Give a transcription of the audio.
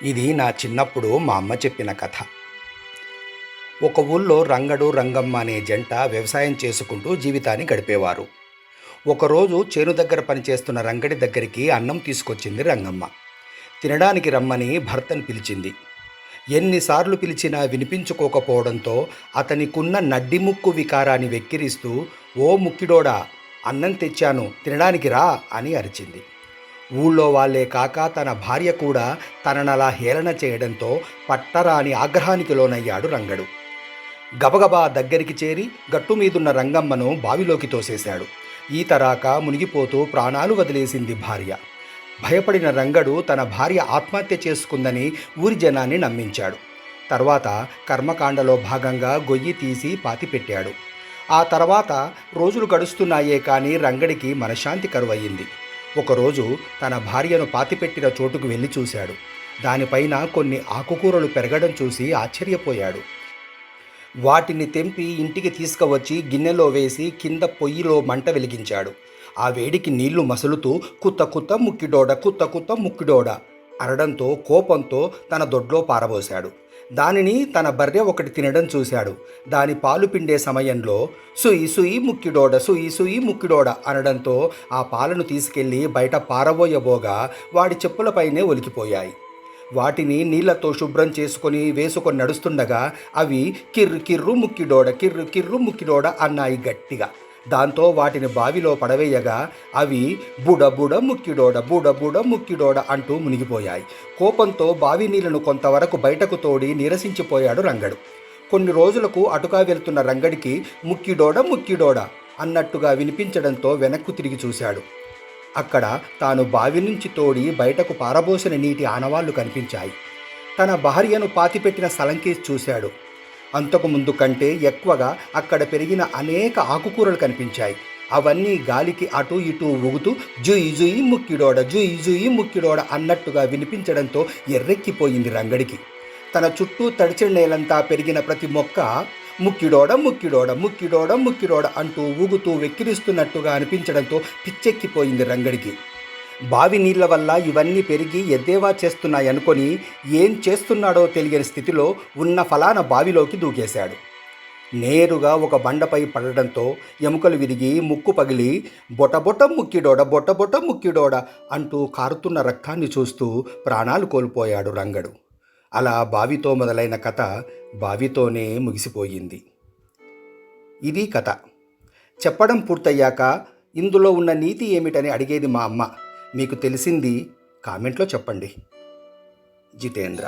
ఇది నా చిన్నప్పుడు మా అమ్మ చెప్పిన కథ. ఒక ఊళ్ళో రంగడు రంగమ్మ అనే జంట వ్యవసాయం చేసుకుంటూ జీవితాన్ని గడిపేవారు. ఒకరోజు చేను దగ్గర పనిచేస్తున్న రంగడి దగ్గరికి అన్నం తీసుకొచ్చింది రంగమ్మ. తినడానికి రమ్మని భర్తను పిలిచింది. ఎన్నిసార్లు పిలిచినా వినిపించుకోకపోవడంతో అతనికున్న నడ్డిముక్కు వికారాన్ని వెక్కిరిస్తూ, "ఓ ముక్కిడోడా, అన్నం తెచ్చాను, తినడానికి రా" అని అరిచింది. ఊళ్ళో వాళ్ళే కాక తన భార్య కూడా తననలా హేళన చేయడంతో పట్టరాని ఆగ్రహానికి లోనయ్యాడు రంగడు. గబగబా దగ్గరికి చేరి గట్టుమీదున్న రంగమ్మను బావిలోకి తోసేశాడు. ఈత రాక మునిగిపోతూ ప్రాణాలు వదిలేసింది భార్య. భయపడిన రంగడు తన భార్య ఆత్మహత్య చేసుకుందని ఊరి జనాన్ని నమ్మించాడు. తర్వాత కర్మకాండలో భాగంగా గొయ్యి తీసి పాతిపెట్టాడు. ఆ తర్వాత రోజులు గడుస్తున్నాయే కానీ రంగడికి మనశ్శాంతి కరువయ్యింది. ఒకరోజు తన భార్యను పాతిపెట్టిన చోటుకు వెళ్ళి చూశాడు. దానిపైన కొన్ని ఆకుకూరలు పెరగడం చూసి ఆశ్చర్యపోయాడు. వాటిని తెంపి ఇంటికి తీసుకువచ్చి గిన్నెలో వేసి కింద పొయ్యిలో మంట వెలిగించాడు. ఆ వేడికి నీళ్లు మసులుతూ "కుత్త కుత్త ముక్కిడోడ, కుత్త కుత్త ముక్కిడోడ" అనడంతో కోపంతో తన దొడ్లో పారబోశాడు. దానిని తన బర్రె ఒకటి తినడం చూశాడు. దాని పాలు పిండే సమయంలో "సుయి సుయి ముక్కిడోడ, సుయి సుయి ముక్కిడోడ" అనడంతో ఆ పాలను తీసుకెళ్లి బయట పారబోయబోగా వాడి చెప్పులపైనే ఒలికిపోయాయి. వాటిని నీళ్లతో శుభ్రం వేసుకొని నడుస్తుండగా అవి "కిర్రు కిర్రు ముక్కిడోడ, కిర్రు కిర్రు ముక్కిడోడ" అన్నాయి గట్టిగా. దాంతో వాటిని బావిలో పడవేయగా అవి "బుడ బుడ ముక్కిడోడ, బుడ బుడ ముక్కిడోడ" అంటూ మునిగిపోయాయి. కోపంతో బావి నీళ్లను కొంతవరకు బయటకు తోడి నీరసించిపోయాడు రంగడు. కొన్ని రోజులకు అటుగా వెళ్తున్న రంగడికి "ముక్కిడోడ ముక్కిడోడ" అన్నట్టుగా వినిపించడంతో వెనక్కు తిరిగి చూశాడు. అక్కడ తాను బావి నుంచి తోడి బయటకు పారబోసిన నీటి ఆనవాళ్లు కనిపించాయి. తన భార్యను పాతిపెట్టిన స్థలంకేసి చూశాడు. అంతకు ముందు కంటే ఎక్కువగా అక్కడ పెరిగిన అనేక ఆకుకూరలు కనిపించాయి. అవన్నీ గాలికి అటూ ఇటూ ఊగుతూ "జుయి జుయి ముక్కిడోడ, జుయి జుయి ముక్కిడోడ" అన్నట్టుగా వినిపించడంతో ఎర్రెక్కిపోయింది రంగడికి. తన చుట్టూ తడిచిన నేలంతా పెరిగిన ప్రతి మొక్క "ముక్కిడోడ ముక్కిడోడ, ముక్కిడోడ ముక్కిడోడ" అంటూ ఊగుతూ వెక్కిరిస్తున్నట్టుగా అనిపించడంతో పిచ్చెక్కిపోయింది రంగడికి. బావి నీళ్ల వల్ల ఇవన్నీ పెరిగి ఎద్దేవా చేస్తున్నాయనుకొని ఏం చేస్తున్నాడో తెలియని స్థితిలో ఉన్న ఫలానా బావిలోకి దూకేశాడు. నేరుగా ఒక బండపై పడడంతో ఎముకలు విరిగి ముక్కు పగిలి "బొటబొట ముక్కిడోడ, బొటబొట ముక్కిడోడ" అంటూ కారుతున్న రక్తాన్ని చూస్తూ ప్రాణాలు కోల్పోయాడు రంగడు. అలా బావితో మొదలైన కథ బావితోనే ముగిసిపోయింది. ఇది కథ. చెప్పడం పూర్తయ్యాక ఇందులో ఉన్న నీతి ఏమిటని అడిగేది మా అమ్మ. మీకు తెలిసింది కామెంట్లో చెప్పండి. జితేంద్ర.